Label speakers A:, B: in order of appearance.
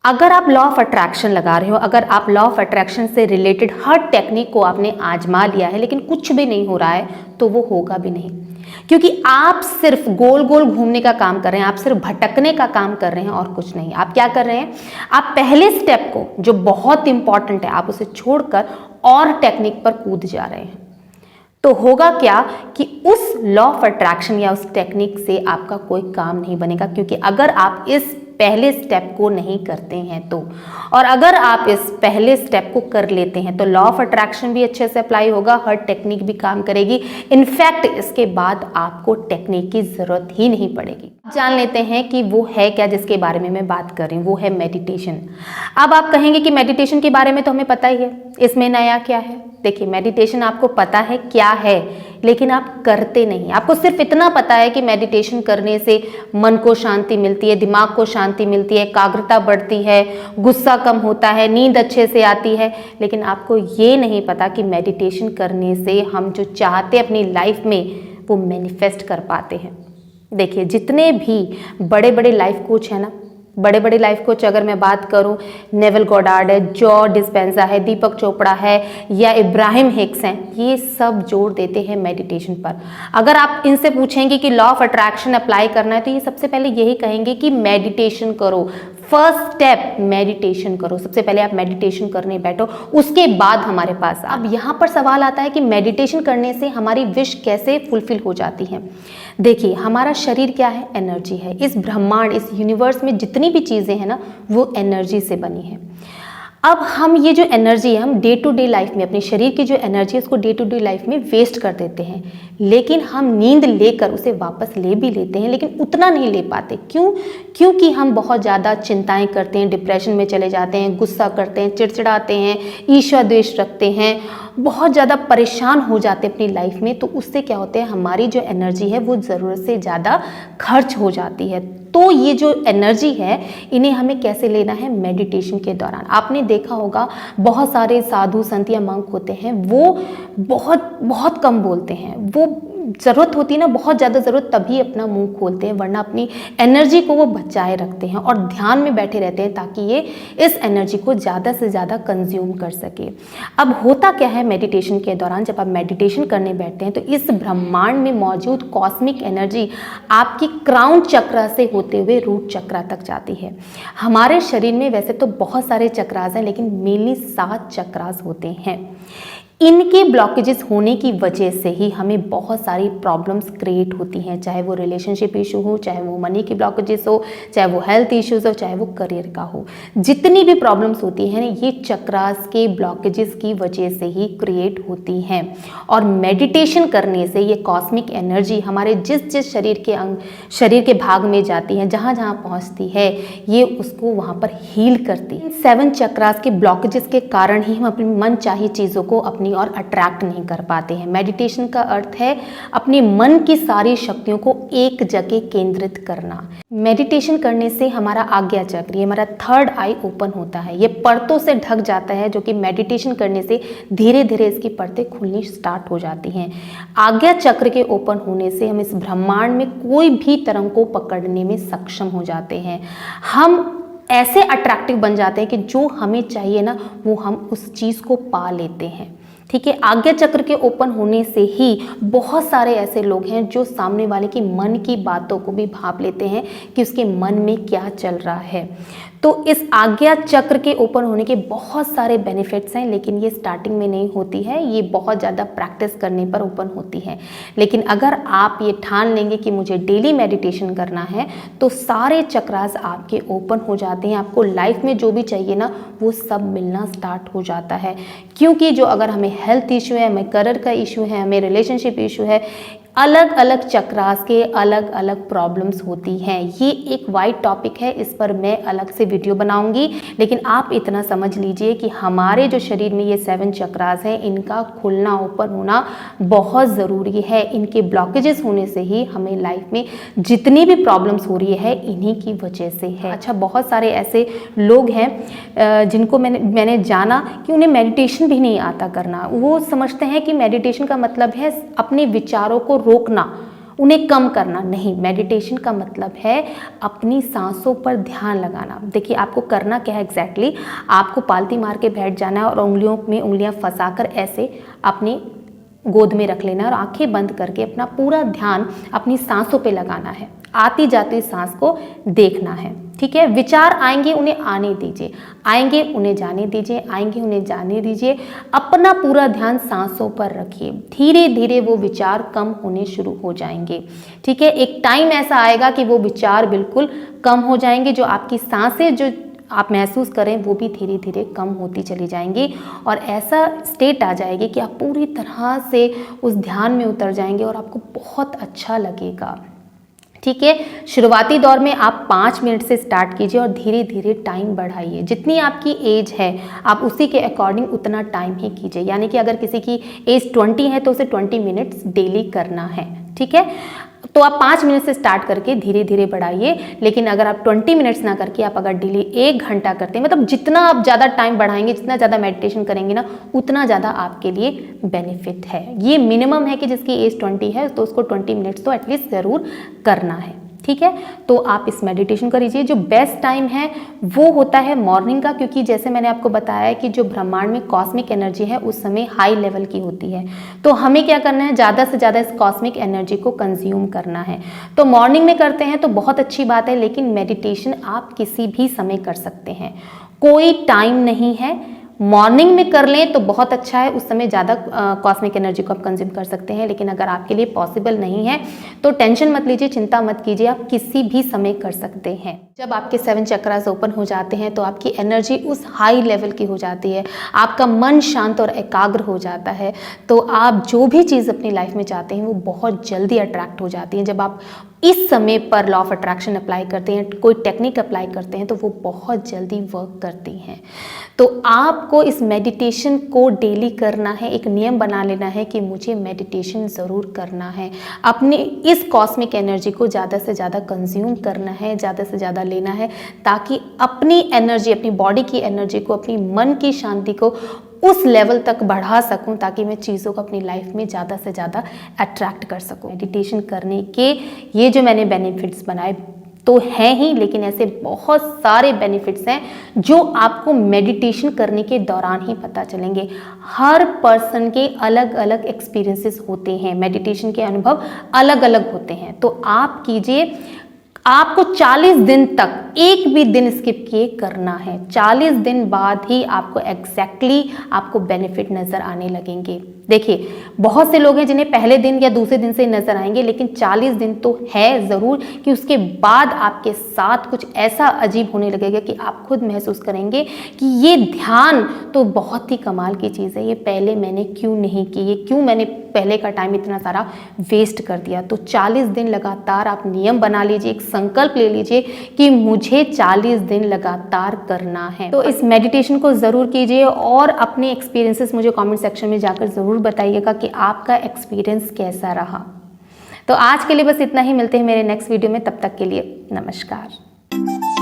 A: अगर आप law of attraction लगा रहे हो, अगर आप लॉ ऑफ अट्रैक्शन से रिलेटेड हर टेक्निक को आपने आजमा लिया है लेकिन कुछ भी नहीं हो रहा है, तो वो होगा भी नहीं, क्योंकि आप सिर्फ गोल गोल घूमने का काम कर रहे हैं, आप सिर्फ भटकने का काम कर रहे हैं और कुछ नहीं। आप क्या कर रहे हैं, आप पहले स्टेप को जो बहुत इंपॉर्टेंट है आप उसे छोड़कर और टेक्निक पर कूद जा रहे हैं। तो होगा क्या कि उस लॉ ऑफ अट्रैक्शन या उस टेक्निक से आपका कोई काम नहीं बनेगा, क्योंकि अगर आप इस पहले स्टेप को नहीं करते हैं तो, और अगर आप इस पहले स्टेप को कर लेते हैं तो लॉ ऑफ अट्रैक्शन भी अच्छे से अप्लाई होगा, हर टेक्निक भी काम करेगी। इनफैक्ट इसके बाद आपको टेक्निक की जरूरत ही नहीं पड़ेगी। जान लेते हैं कि वो है क्या जिसके बारे में मैं बात कर रही हूँ, वो है मेडिटेशन। अब आप कहेंगे कि मेडिटेशन के बारे में तो हमें पता ही है, इसमें नया क्या है। देखिए, मेडिटेशन आपको पता है क्या है, लेकिन आप करते नहीं। आपको सिर्फ इतना पता है कि मेडिटेशन करने से मन को शांति मिलती है, दिमाग को शांति मिलती है, एकाग्रता बढ़ती है, गुस्सा कम होता है, नींद अच्छे से आती है, लेकिन आपको ये नहीं पता कि मेडिटेशन करने से हम जो चाहते अपनी लाइफ में वो मैनिफेस्ट कर पाते हैं। देखिए, जितने भी बड़े बड़े लाइफ कोच हैं ना, बड़े बड़े लाइफ कोच अगर मैं बात करूं, नेवल गॉडार्ड है, जॉ डिस्पेंजा है, दीपक चोपड़ा है या इब्राहिम हिक्स हैं, ये सब जोर देते हैं मेडिटेशन पर। अगर आप इनसे पूछेंगे कि लॉ ऑफ अट्रैक्शन अप्लाई करना है तो ये सबसे पहले यही कहेंगे कि मेडिटेशन करो। फर्स्ट स्टेप मेडिटेशन करो, सबसे पहले आप मेडिटेशन करने बैठो, उसके बाद हमारे पास। अब यहाँ पर सवाल आता है कि मेडिटेशन करने से हमारी विश कैसे फुलफिल हो जाती है। देखिए, हमारा शरीर क्या है, एनर्जी है। इस ब्रह्मांड, इस यूनिवर्स में जितनी भी चीज़ें हैं ना, वो एनर्जी से बनी है। अब हम ये जो एनर्जी है, हम डे टू डे लाइफ में अपने शरीर की जो एनर्जी है उसको डे टू डे लाइफ में वेस्ट कर देते हैं, लेकिन हम नींद लेकर उसे वापस ले भी लेते हैं, लेकिन उतना नहीं ले पाते। क्यों? क्योंकि हम बहुत ज़्यादा चिंताएं करते हैं, डिप्रेशन में चले जाते हैं, गुस्सा करते हैं, चिड़चिड़ाते हैं, ईर्ष्या द्वेष रखते हैं, बहुत ज़्यादा परेशान हो जाते हैं अपनी लाइफ में। तो उससे क्या होता है, हमारी जो एनर्जी है वो ज़रूरत से ज़्यादा खर्च हो जाती है। तो ये जो एनर्जी है, इन्हें हमें कैसे लेना है, मेडिटेशन के दौरान। आपने देखा होगा बहुत सारे साधु संत या मंक होते हैं, वो बहुत बहुत कम बोलते हैं। वो ज़रूरत होती है ना, बहुत ज़्यादा ज़रूरत, तभी अपना मुंह खोलते हैं, वरना अपनी एनर्जी को वो बचाए रखते हैं और ध्यान में बैठे रहते हैं ताकि ये इस एनर्जी को ज़्यादा से ज़्यादा कंज्यूम कर सके। अब होता क्या है मेडिटेशन के दौरान, जब आप मेडिटेशन करने बैठते हैं तो इस ब्रह्मांड में मौजूद कॉस्मिक एनर्जी आपकी क्राउन चक्र से होते हुए रूट चक्र तक जाती है। हमारे शरीर में वैसे तो बहुत सारे चक्रास हैं, लेकिन मेनली 7 चक्रास होते हैं। इनके ब्लॉकेजेस होने की वजह से ही हमें बहुत सारी प्रॉब्लम्स क्रिएट होती हैं, चाहे वो रिलेशनशिप इशू हो, चाहे वो मनी की ब्लॉकेजेस हो, चाहे वो हेल्थ इश्यूज हो, चाहे वो करियर का हो। जितनी भी प्रॉब्लम्स होती हैं ये चक्रास के ब्लॉकेजेस की वजह से ही क्रिएट होती हैं। और मेडिटेशन करने से ये कॉस्मिक एनर्जी हमारे जिस जिस शरीर के अंग, शरीर के भाग में जाती है, जहाँ जहाँ पहुँचती है, ये उसको वहाँ पर हील करती है। 7 चक्रास के ब्लॉकेजेस के कारण ही हम अपनी मन चाही चीज़ों को अपनी और अट्रैक्ट नहीं कर पाते हैं। मेडिटेशन का अर्थ है अपने मन की सारी शक्तियों को एक जगह केंद्रित करना। मेडिटेशन करने से हमारा आज्ञा चक्र, ये हमारा 3rd आई ओपन होता है, ये परतों से ढक जाता है, जो कि मेडिटेशन करने से धीरे धीरे इसकी परतें खुलनी स्टार्ट हो जाती हैं। आज्ञा चक्र के ओपन होने से हम इस ब्रह्मांड में कोई भी तरंग को पकड़ने में सक्षम हो जाते हैं। हम ऐसे अट्रैक्टिव बन जाते हैं कि जो हमें चाहिए ना, वो हम उस चीज़ को पा लेते हैं। ठीक है, आज्ञा चक्र के ओपन होने से ही बहुत सारे ऐसे लोग हैं जो सामने वाले की मन की बातों को भी भांप लेते हैं कि उसके मन में क्या चल रहा है। तो इस आज्ञा चक्र के ओपन होने के बहुत सारे बेनिफिट्स हैं, लेकिन ये स्टार्टिंग में नहीं होती है, ये बहुत ज़्यादा प्रैक्टिस करने पर ओपन होती है। लेकिन अगर आप ये ठान लेंगे कि मुझे डेली मेडिटेशन करना है, तो सारे चक्रास आपके ओपन हो जाते हैं। आपको लाइफ में जो भी चाहिए ना, वो सब मिलना स्टार्ट हो जाता है। क्योंकि जो अगर हमें हेल्थ इशू है, हमें करियर का इशू है, हमें रिलेशनशिप इशू है, अलग अलग चक्रास के अलग अलग प्रॉब्लम्स होती हैं। ये एक वाइड टॉपिक है, इस पर मैं अलग से वीडियो बनाऊंगी, लेकिन आप इतना समझ लीजिए कि हमारे जो शरीर में ये 7 चक्रास हैं, इनका खुलना, ओपन होना बहुत ज़रूरी है। इनके ब्लॉकेजेस होने से ही हमें लाइफ में जितनी भी प्रॉब्लम्स हो रही है, इन्हीं की वजह से है। अच्छा, बहुत सारे ऐसे लोग हैं जिनको मैंने जाना कि उन्हें मेडिटेशन भी नहीं आता करना। वो समझते हैं कि मेडिटेशन का मतलब है अपने विचारों को रोकना, उन्हें कम करना नहीं। मेडिटेशन का मतलब है अपनी सांसों पर ध्यान लगाना। देखिए आपको करना क्या है एग्जैक्टली, आपको पालती मार के बैठ जाना है और उंगलियों में उंगलियां फंसाकर ऐसे अपनी गोद में रख लेना है और आंखें बंद करके अपना पूरा ध्यान अपनी सांसों पे लगाना है। आती जाती सांस को देखना है, ठीक है। विचार आएंगे उन्हें आने दीजिए, आएंगे उन्हें जाने दीजिए, आएंगे उन्हें जाने दीजिए। अपना पूरा ध्यान सांसों पर रखिए। धीरे धीरे वो विचार कम होने शुरू हो जाएंगे, ठीक है। एक टाइम ऐसा आएगा कि वो विचार बिल्कुल कम हो जाएंगे। जो आपकी सांसें जो आप महसूस करें वो भी धीरे धीरे कम होती चली जाएंगी और ऐसा स्टेट आ जाएगी कि आप पूरी तरह से उस ध्यान में उतर जाएंगे और आपको बहुत अच्छा लगेगा, ठीक है। शुरुआती दौर में आप 5 मिनट से स्टार्ट कीजिए और धीरे धीरे टाइम बढ़ाइए। जितनी आपकी एज है आप उसी के अकॉर्डिंग उतना टाइम ही कीजिए। यानी कि अगर किसी की एज 20 है तो उसे 20 मिनट्स डेली करना है, ठीक है। तो आप 5 मिनट से स्टार्ट करके धीरे धीरे बढ़ाइए। लेकिन अगर आप 20 मिनट्स ना करके आप अगर डेली 1 घंटा करते हैं, मतलब जितना आप ज़्यादा टाइम बढ़ाएंगे, जितना ज़्यादा मेडिटेशन करेंगे ना, उतना ज़्यादा आपके लिए बेनिफिट है। ये मिनिमम है कि जिसकी एज 20 है तो उसको 20 मिनट्स तो एटलीस्ट ज़रूर करना है, ठीक है। तो आप इस मेडिटेशन को कीजिए। जो बेस्ट टाइम है वो होता है मॉर्निंग का, क्योंकि जैसे मैंने आपको बताया कि जो ब्रह्मांड में कॉस्मिक एनर्जी है उस समय हाई लेवल की होती है। तो हमें क्या करना है, ज़्यादा से ज़्यादा इस कॉस्मिक एनर्जी को कंज्यूम करना है। तो मॉर्निंग में करते हैं तो बहुत अच्छी बात है, लेकिन मेडिटेशन आप किसी भी समय कर सकते हैं, कोई टाइम नहीं है। मॉर्निंग में कर लें तो बहुत अच्छा है, उस समय ज़्यादा कॉस्मिक एनर्जी को आप कंज्यूम कर सकते हैं। लेकिन अगर आपके लिए पॉसिबल नहीं है तो टेंशन मत लीजिए, चिंता मत कीजिए, आप किसी भी समय कर सकते हैं। जब आपके 7 चक्रास ओपन हो जाते हैं तो आपकी एनर्जी उस हाई लेवल की हो जाती है, आपका मन शांत और एकाग्र हो जाता है। तो आप जो भी चीज़ अपनी लाइफ में चाहते हैं वो बहुत जल्दी अट्रैक्ट हो जाती हैं। जब आप इस समय पर लॉ ऑफ अट्रैक्शन अप्लाई करते हैं, कोई टेक्निक अप्लाई करते हैं, तो वो बहुत जल्दी वर्क करती हैं। तो आपको इस मेडिटेशन को डेली करना है, एक नियम बना लेना है कि मुझे मेडिटेशन ज़रूर करना है। अपने इस कॉस्मिक एनर्जी को ज़्यादा से ज़्यादा कंज्यूम करना है, ज़्यादा से ज़्यादा लेना है, ताकि अपनी एनर्जी, अपनी बॉडी की एनर्जी को, अपनी मन की शांति को उस लेवल तक बढ़ा सकूं, ताकि मैं चीज़ों को अपनी लाइफ में ज़्यादा से ज़्यादा अट्रैक्ट कर सकूं। मेडिटेशन करने के ये जो मैंने बेनिफिट्स बनाए तो हैं ही, लेकिन ऐसे बहुत सारे बेनिफिट्स हैं जो आपको मेडिटेशन करने के दौरान ही पता चलेंगे। हर पर्सन के अलग अलग एक्सपीरियंसेस होते हैं, मेडिटेशन के अनुभव अलग अलग होते हैं। तो आप कीजिए, आपको 40 दिन तक एक भी दिन स्किप किए करना है। 40 दिन बाद ही आपको एग्जैक्टली आपको बेनिफिट नज़र आने लगेंगे। देखिए बहुत से लोग हैं जिन्हें पहले दिन या दूसरे दिन से नजर आएंगे, लेकिन 40 दिन तो है ज़रूर कि उसके बाद आपके साथ कुछ ऐसा अजीब होने लगेगा कि आप खुद महसूस करेंगे कि ये ध्यान तो बहुत ही कमाल की चीज़ है, ये पहले मैंने क्यों नहीं की, ये क्यों मैंने पहले का टाइम इतना सारा वेस्ट कर दिया। तो 40 दिन लगातार आप नियम बना लीजिए, एक संकल्प ले लीजिए कि मुझे 40 दिन लगातार करना है। तो इस मेडिटेशन को ज़रूर कीजिए और अपने एक्सपीरियंसेस मुझे कमेंट सेक्शन में जाकर ज़रूर बताइएगा कि आपका एक्सपीरियंस कैसा रहा। तो आज के लिए बस इतना ही, मिलते हैं मेरे नेक्स्ट वीडियो में, तब तक के लिए नमस्कार।